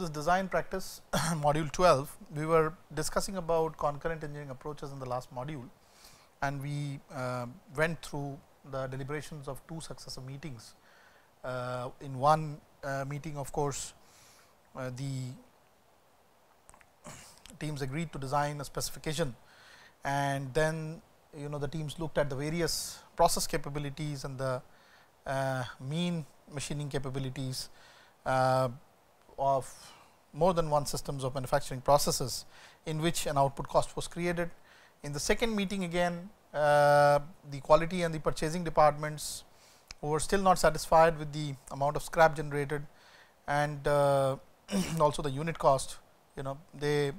this design practice module 12, we were discussing about concurrent engineering approaches in the last module, and we went through the deliberations of 2 successive meetings. In one meeting, of course, the teams agreed to design a specification, and then the teams looked at the various process capabilities and the mean machining capabilities of more than one systems of manufacturing processes, in which an output cost was created. In the second meeting again, the quality and the purchasing departments who were still not satisfied with the amount of scrap generated, and also the unit cost, they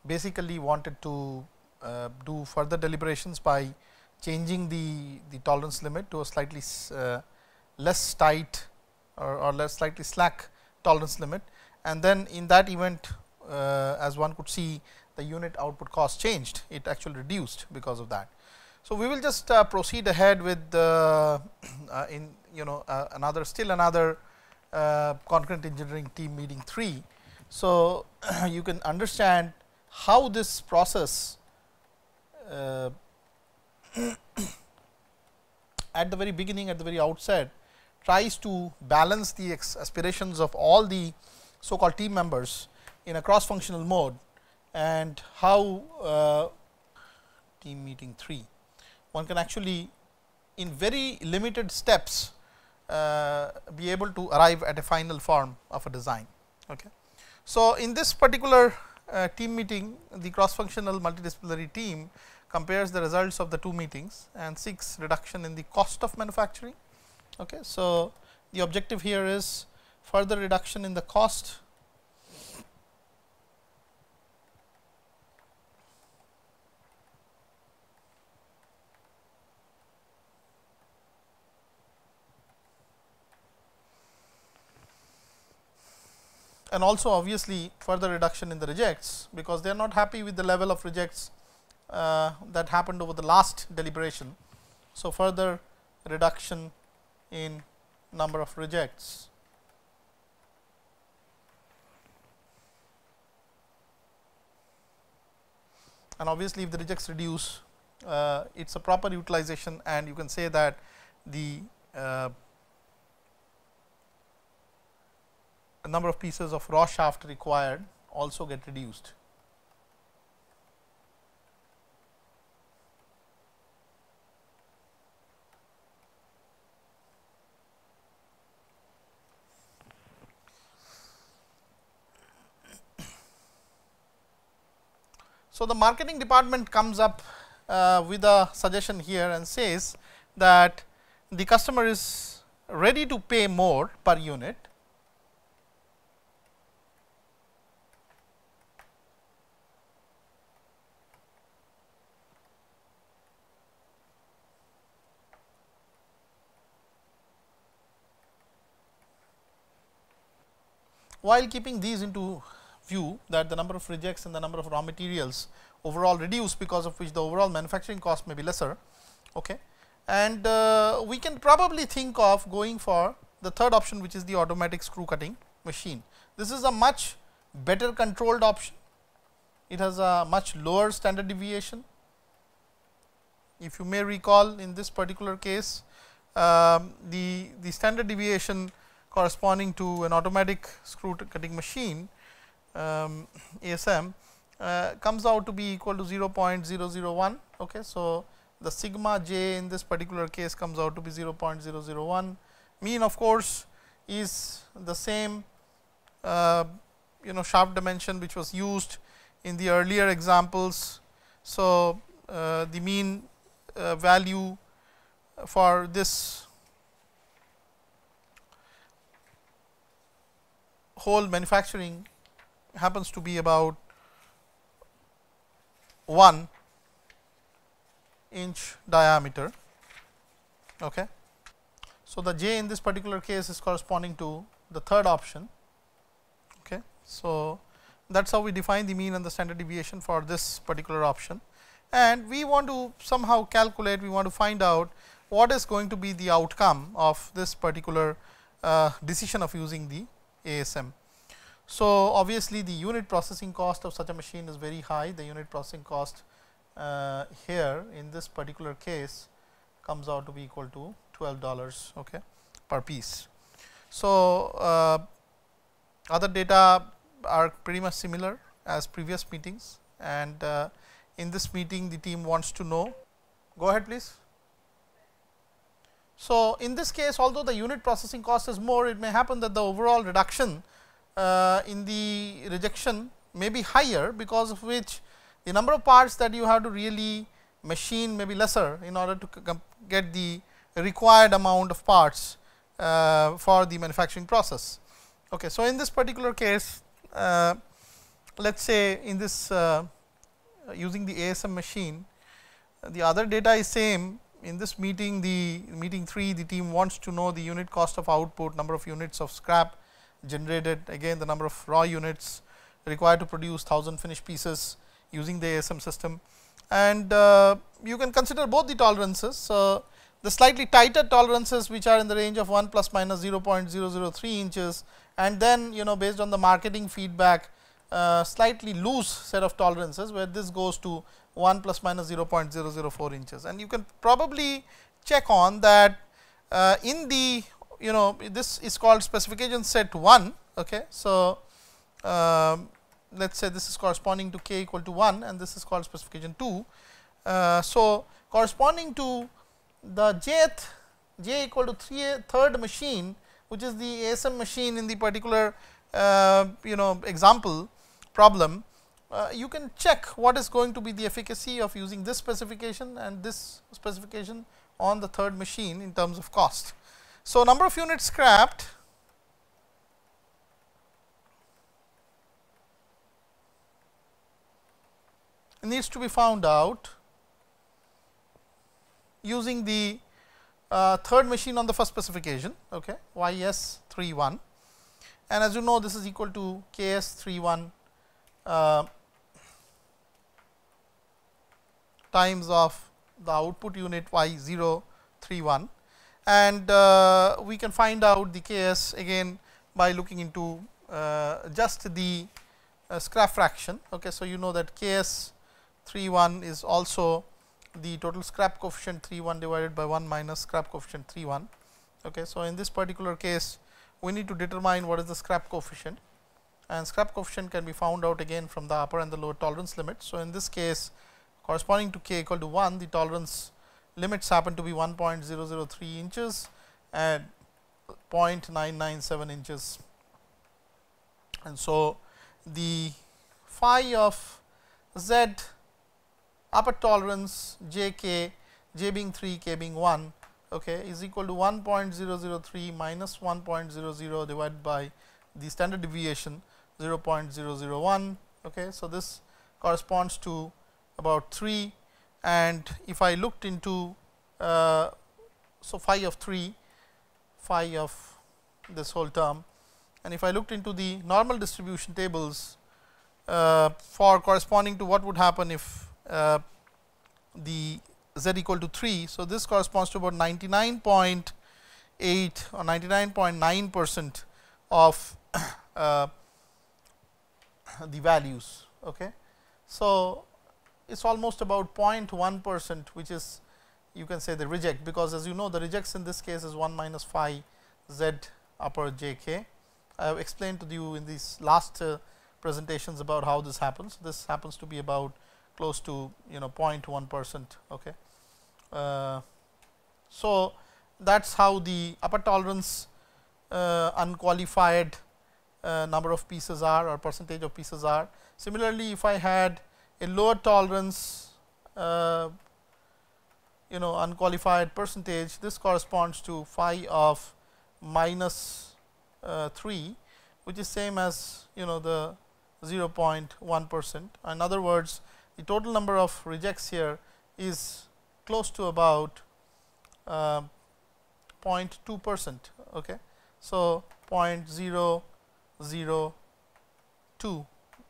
basically wanted to do further deliberations by changing the tolerance limit to a slightly less tight or less slightly slack tolerance limit, and then in that event, as one could see, the unit output cost changed, it actually reduced because of that. So, we will just proceed ahead with another concurrent engineering team meeting 3. So, you can understand how this process at the very beginning, at the very outset, tries to balance the aspirations of all the so called team members in a cross functional mode, and how team meeting 3 one can actually in very limited steps be able to arrive at a final form of a design. Okay. So, in this particular team meeting, the cross functional multidisciplinary team compares the results of the 2 meetings and seeks reduction in the cost of manufacturing. Okay. So, the objective here is further reduction in the cost and also obviously further reduction in the rejects, because they are not happy with the level of rejects that happened over the last deliberation. So, further reduction in number of rejects. And obviously, if the rejects reduce, it is a proper utilization, and you can say that the number of pieces of raw shaft required also get reduced. So, the marketing department comes up with a suggestion here and says that the customer is ready to pay more per unit while keeping these into view, that the number of rejects and the number of raw materials overall reduce, because of which the overall manufacturing cost may be lesser. Okay. And we can probably think of going for the third option, which is the automatic screw cutting machine. This is a much better controlled option. It has a much lower standard deviation. If you may recall, in this particular case, the standard deviation corresponding to an automatic screw cutting machine ASM comes out to be equal to 0.001. Okay. So, the sigma j in this particular case comes out to be 0.001. Mean, of course, is the same shaft dimension which was used in the earlier examples. So, the mean value for this whole manufacturing happens to be about 1 inch diameter. Okay. So, the j in this particular case is corresponding to the third option. Okay. So, that is how we define the mean and the standard deviation for this particular option, and we want to somehow calculate, we want to find out what is going to be the outcome of this particular decision of using the ASM. So, obviously, the unit processing cost of such a machine is very high. The unit processing cost here in this particular case comes out to be equal to $12 okay, per piece. So, other data are pretty much similar as previous meetings, and in this meeting the team wants to know. Go ahead, please. So, in this case, although the unit processing cost is more, it may happen that the overall reduction in the rejection may be higher, because of which the number of parts that you have to really machine may be lesser in order to get the required amount of parts for the manufacturing process. Okay. So, in this particular case, let us say in this using the ASM machine, the other data is same. In this meeting, the meeting 3, the team wants to know the unit cost of output, number of units of scrap generated, again the number of raw units required to produce 1000 finished pieces using the ASM system, and you can consider both the tolerances. The slightly tighter tolerances, which are in the range of 1 plus minus 0.003 inches, and then based on the marketing feedback, slightly loose set of tolerances, where this goes to 1 plus minus 0.004 inches. And you can probably check on that in the this is called specification set 1. Okay. So, let us say this is corresponding to k equal to 1, and this is called specification 2. So, corresponding to the j equal to third machine, which is the ASM machine in the particular example problem, you can check what is going to be the efficacy of using this specification and this specification on the third machine in terms of cost. So, number of units scrapped needs to be found out using the third machine on the first specification, okay, YS 31, and as you know, this is equal to KS 31 times of the output unit Y 031, and we can find out the KS again by looking into just the scrap fraction. Okay. So, you know that KS 31 is also the total scrap coefficient 31 divided by 1 minus scrap coefficient 31. Okay. So, in this particular case, we need to determine what is the scrap coefficient, and scrap coefficient can be found out again from the upper and the lower tolerance limit. So, in this case, corresponding to k equal to 1, the tolerance limits happen to be 1.003 inches and 0.997 inches. And so, the phi of z upper tolerance j k, j being 3, k being 1, okay, is equal to 1.003 minus 1.00 divided by the standard deviation 0.001. Okay. So, this corresponds to about 3, and if I looked into so phi of 3, phi of this whole term, and if I looked into the normal distribution tables for corresponding to what would happen if the z equal to 3. So, this corresponds to about 99.8 or 99.9% of the values. Okay. So, it is almost about 0.1%, which is, you can say, the reject, because as you know, the rejects in this case is 1 minus phi z upper j k. I have explained to you in these last presentations about how this happens. This happens to be about close to 0.1%. Okay. So, that is how the upper tolerance unqualified number of pieces are, or percentage of pieces are. Similarly, if I had a lower tolerance unqualified percentage, this corresponds to phi of minus 3, which is same as the 0.1%. In other words, the total number of rejects here is close to about 0.2%. Okay. So, 0.002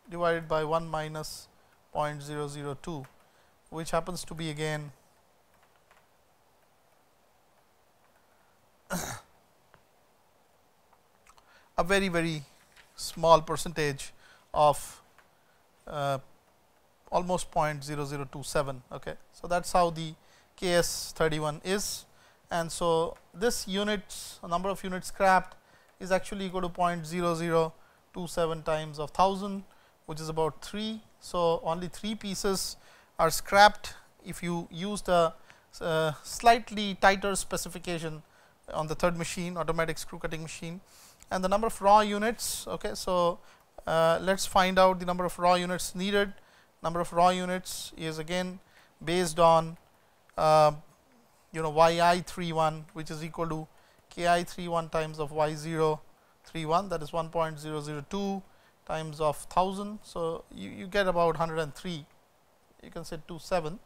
divided by 1 minus 0.002, which happens to be again a very small percentage of almost 0.0027. Okay. So, that is how the KS31 is, and so this units number of units scrapped is actually equal to 0.0027 times of 1000, which is about 3. So, only 3 pieces are scrapped if you use the slightly tighter specification on the third machine, automatic screw cutting machine, and the number of raw units. Okay. So, let us find out the number of raw units needed. Number of raw units is again based on yi31, which is equal to ki31 times of y031, that is 1.002 times of 1000. So, you get about 103, you can say 27.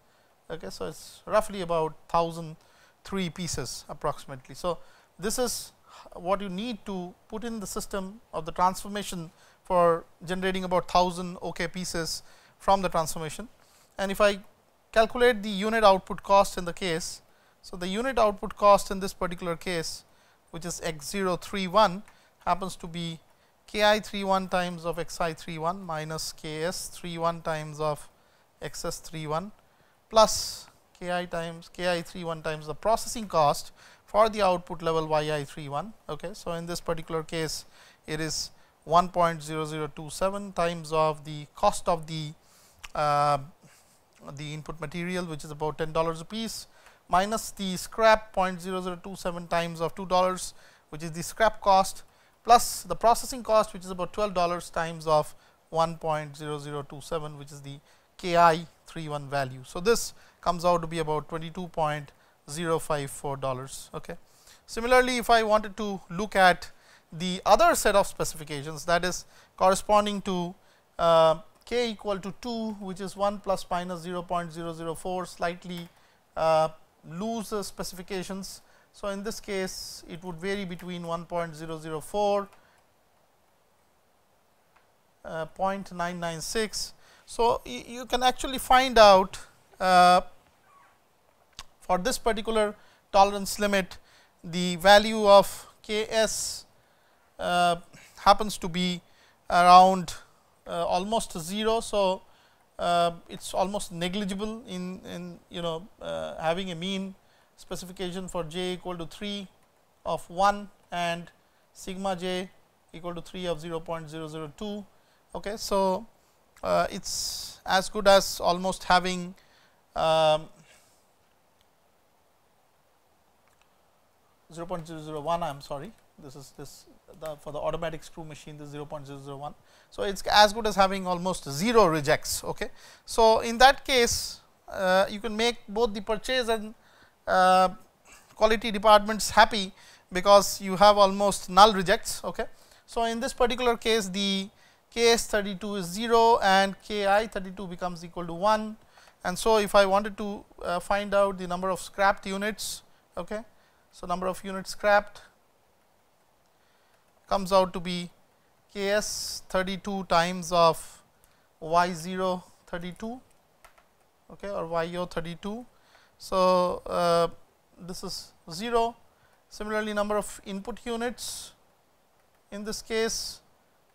Okay. So, it is roughly about 1003 pieces approximately. So, this is what you need to put in the system of the transformation for generating about 1000 OK pieces from the transformation. And if I calculate the unit output cost in the case, so the unit output cost in this particular case, which is x031, happens to be ki31 times of xi31 minus ks31 times of xs31 plus ki31 times the processing cost for the output level yi31. Okay. So, in this particular case, it is 1.0027 times of the cost of the input material, which is about $10 a piece, minus the scrap 0.0027 times of $2, which is the scrap cost, plus the processing cost, which is about $12 times of 1.0027, which is the KI31 value. So, this comes out to be about $22.054. Okay. Similarly, if I wanted to look at the other set of specifications, that is corresponding to k equal to 2, which is 1 plus minus 0.004, slightly loose specifications. So, in this case, it would vary between 1.004, 0.996. So, you can actually find out for this particular tolerance limit, the value of Ks happens to be around almost 0. So, it is almost negligible in having a mean specification for j equal to 3 of 1 and sigma j equal to 3 of 0.002. Okay. So, it is as good as almost having 0.001. I am sorry, this is for the automatic screw machine, this is 0.001. So, it is as good as having almost 0 rejects. Okay. So, in that case, you can make both the purchase and quality departments happy, because you have almost null rejects. Okay. So, in this particular case, the KS32 is 0 and KI32 becomes equal to 1. And so, if I wanted to find out the number of scrapped units, okay. So, number of units scrapped comes out to be KS32 times of Y032, okay, or YO32. So, this is 0. Similarly, number of input units in this case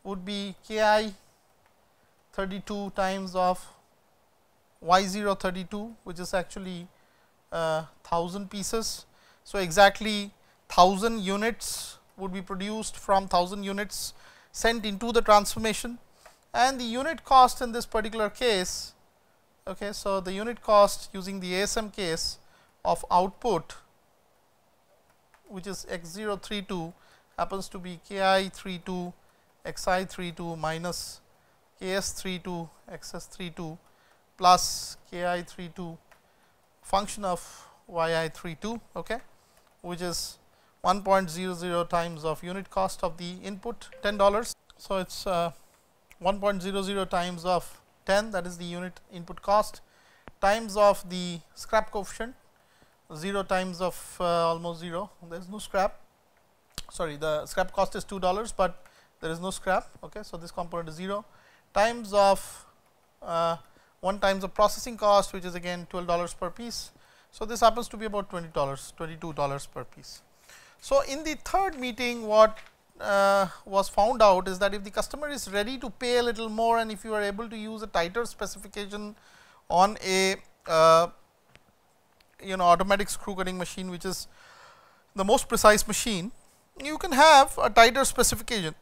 would be KI32 times of Y032, which is actually 1000 pieces. So, exactly 1000 units would be produced from 1000 units sent into the transformation, and the unit cost in this particular case. Okay. So, the unit cost using the ASM case of output, which is x032, happens to be KI32 XI32 minus KS32 XS32 plus KI32 function of YI32, okay, which is 1.00 times of unit cost of the input, $10. So, it is 1.00 times of 10, that is the unit input cost, times of the scrap coefficient, 0 times of almost 0, there is no scrap, sorry, the scrap cost is $2, but there is no scrap. Okay. So, this component is 0, times of 1 times of processing cost, which is again $12 per piece. So, this happens to be about $20, $22 per piece. So, in the third meeting, what was found out is that if the customer is ready to pay a little more, and if you are able to use a tighter specification on a automatic screw cutting machine, which is the most precise machine, you can have a tighter specification,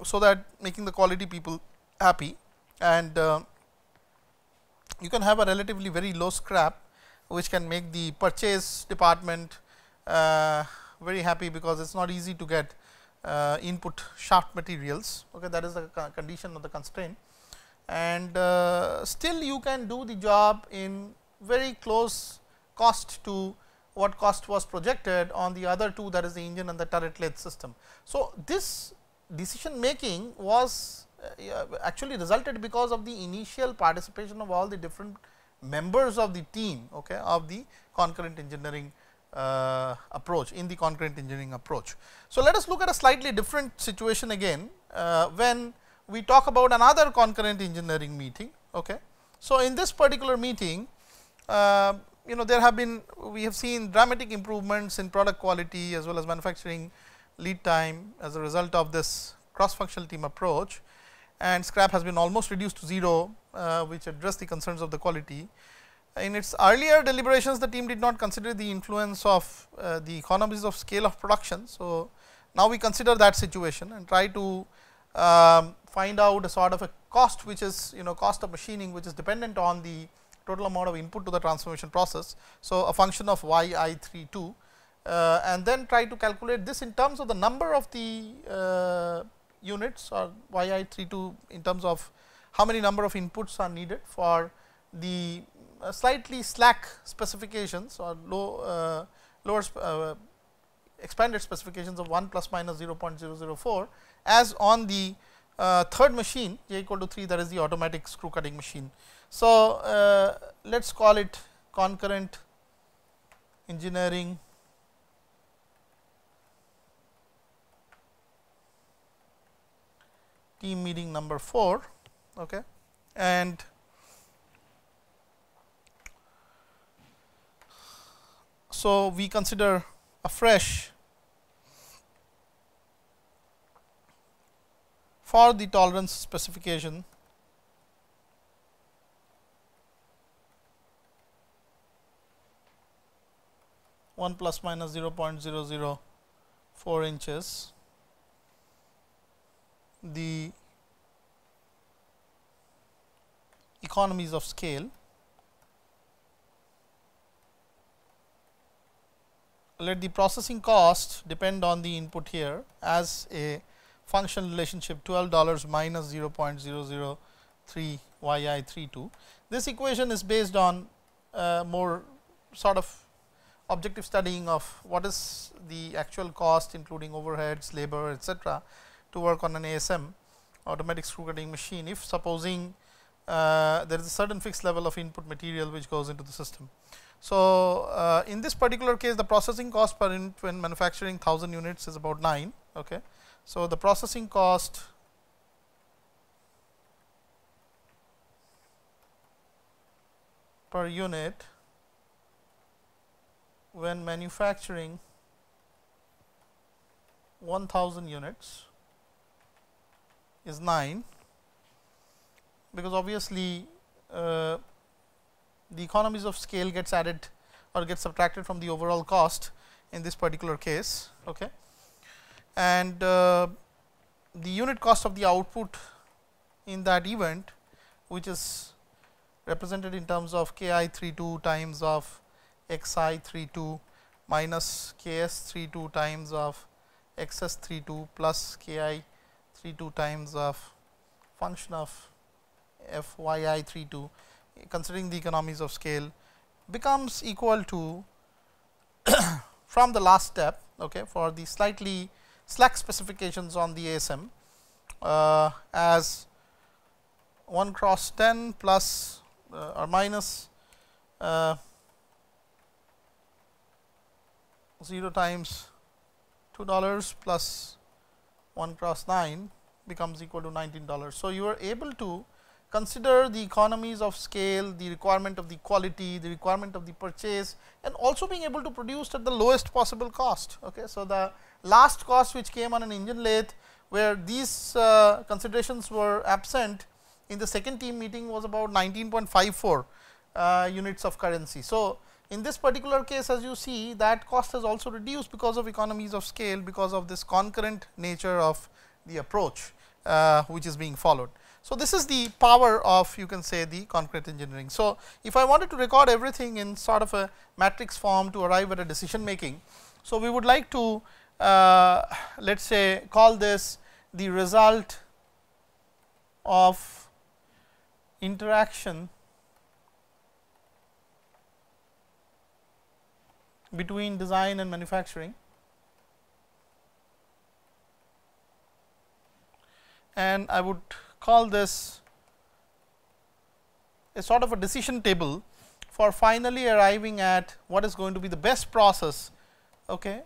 so that making the quality people happy, and you can have a relatively very low scrap, which can make the purchase department very happy, because it is not easy to get input shaft materials. Okay, that is the condition of the constraint, and still you can do the job in very close cost to what cost was projected on the other two, that is the engine and the turret lathe system. So, this decision making was actually resulted because of the initial participation of all the different members of the team, okay, of the concurrent engineering approach, in the concurrent engineering approach. So, let us look at a slightly different situation again, when we talk about another concurrent engineering meeting. Okay. So, in this particular meeting, there have been, we have seen dramatic improvements in product quality as well as manufacturing lead time as a result of this cross functional team approach, and scrap has been almost reduced to 0, which address the concerns of the quality. In its earlier deliberations, the team did not consider the influence of the economies of scale of production. So, now we consider that situation and try to find out a sort of a cost, which is cost of machining, which is dependent on the total amount of input to the transformation process. So, a function of yi32, and then try to calculate this in terms of the number of the units, or yi32 in terms of how many number of inputs are needed for the slightly slack specifications, or lower expanded specifications of 1 plus minus 0.004, as on the third machine j equal to 3, that is the automatic screw cutting machine. So, let us call it concurrent engineering team meeting number 4, okay. And so, we consider afresh for the tolerance specification one plus minus 0.004 inches, the economies of scale. Let the processing cost depend on the input here as a function relationship $12 minus 0.003 yi32. This equation is based on more sort of objective studying of what is the actual cost, including overheads, labor, etc., to work on an ASM, automatic screw cutting machine, if supposing there is a certain fixed level of input material which goes into the system. So, in this particular case, the processing cost per unit when manufacturing 1000 units is about 9. Okay. So, the processing cost per unit when manufacturing 1000 units is 9, because obviously the economies of scale gets added or gets subtracted from the overall cost in this particular case. Okay. And the unit cost of the output in that event, which is represented in terms of ki32 times of xi32 minus ks32 times of xs32 plus ki32 times of function of fyi32, considering the economies of scale, becomes equal to from the last step, okay, for the slightly slack specifications on the ASM, as 1 cross 10 plus or minus 0 times $2 plus 1 cross 9 becomes equal to $19. So, you are able to consider the economies of scale, the requirement of the quality, the requirement of the purchase, and also being able to produce at the lowest possible cost. Okay. So, the last cost which came on an engine lathe, where these considerations were absent in the second team meeting, was about 19.54 units of currency. So, in this particular case, as you see, that cost has also reduced because of economies of scale, because of this concurrent nature of the approach which is being followed. So, this is the power of, you can say, the concurrent engineering. So, if I wanted to record everything in sort of a matrix form to arrive at a decision making, so we would like to let us say call this the result of interaction between design and manufacturing, and I would call this a sort of a decision table for finally arriving at what is going to be the best process, okay,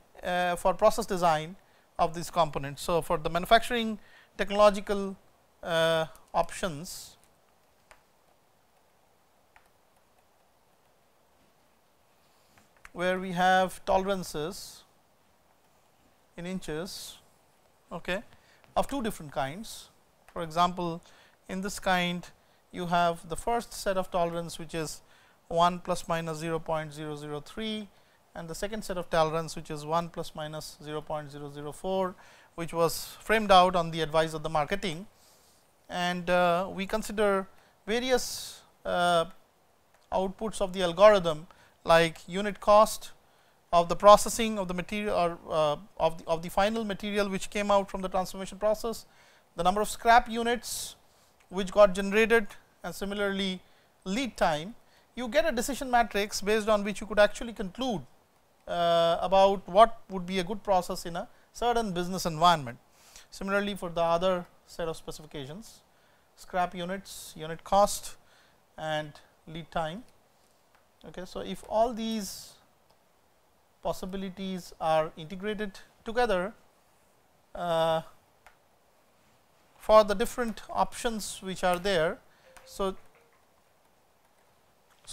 for process design of these components. So, for the manufacturing technological options, where we have tolerances in inches, okay, of two different kinds. For example, in this kind you have the first set of tolerance, which is 1 plus minus 0.003, and the second set of tolerance, which is 1 plus minus 0.004, which was framed out on the advice of the marketing. And we consider various outputs of the algorithm, like unit cost of the processing of the material, or of the final material which came out from the transformation process, the number of scrap units which got generated, and similarly lead time. You get a decision matrix based on which you could actually conclude about what would be a good process in a certain business environment. Similarly, for the other set of specifications, scrap units, unit cost, and lead time. Okay, so, if all these possibilities are integrated together for the different options which are there. So,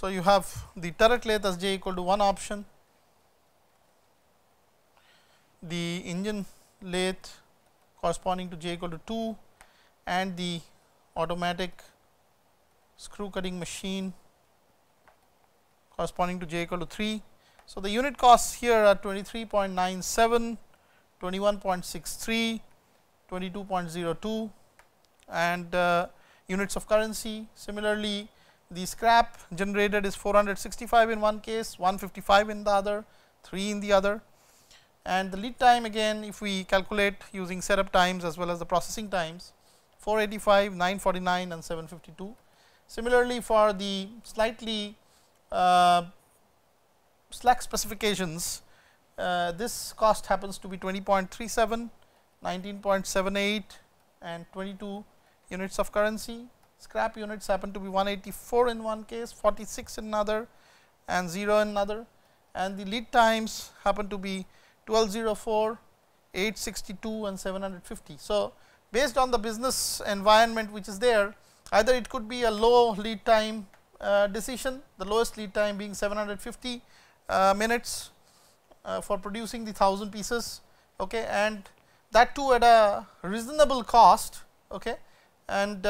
you have the turret lathe as j equal to 1 option, the engine lathe corresponding to j equal to 2, and the automatic screw cutting machine corresponding to j equal to 3. So, the unit costs here are 23.97, 21.63, 22.02, and units of currency. Similarly, the scrap generated is 465 in one case, 155 in the other, 3 in the other, and the lead time, again if we calculate using setup times as well as the processing times, 485, 949 and 752. Similarly, for the slightly slack specifications, this cost happens to be 20.37, 19.78 and 22 units of currency. Scrap units happen to be 184 in one case, 46 in another, and 0 in another, and the lead times happen to be 1204, 862 and 750. So, based on the business environment which is there, either it could be a low lead time decision, the lowest lead time being 750 minutes for producing the 1000 pieces, okay, and that too at a reasonable cost, okay, and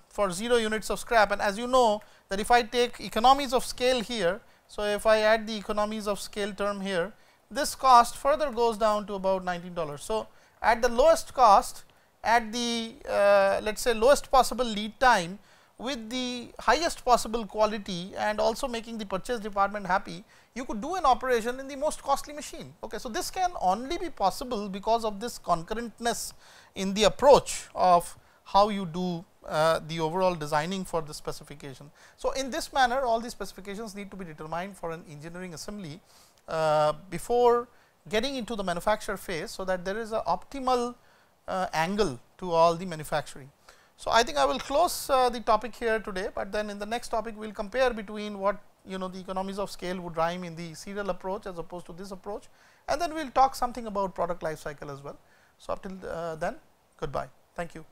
for 0 units of scrap. And as you know that if I take economies of scale here, so if I add the economies of scale term here, this cost further goes down to about $19. So, at the lowest cost, at the let us say lowest possible lead time, with the highest possible quality and also making the purchase department happy, you could do an operation in the most costly machine. Okay. So, this can only be possible because of this concurrentness in the approach of how you do the overall designing for the specification. So, in this manner all the specifications need to be determined for an engineering assembly before getting into the manufacture phase, so that there is an optimal angle to all the manufacturing. So, I think I will close the topic here today, but then in the next topic we will compare between what the economies of scale would rhyme in the serial approach as opposed to this approach, and then we will talk something about product life cycle as well. So, up till then, goodbye. Thank you.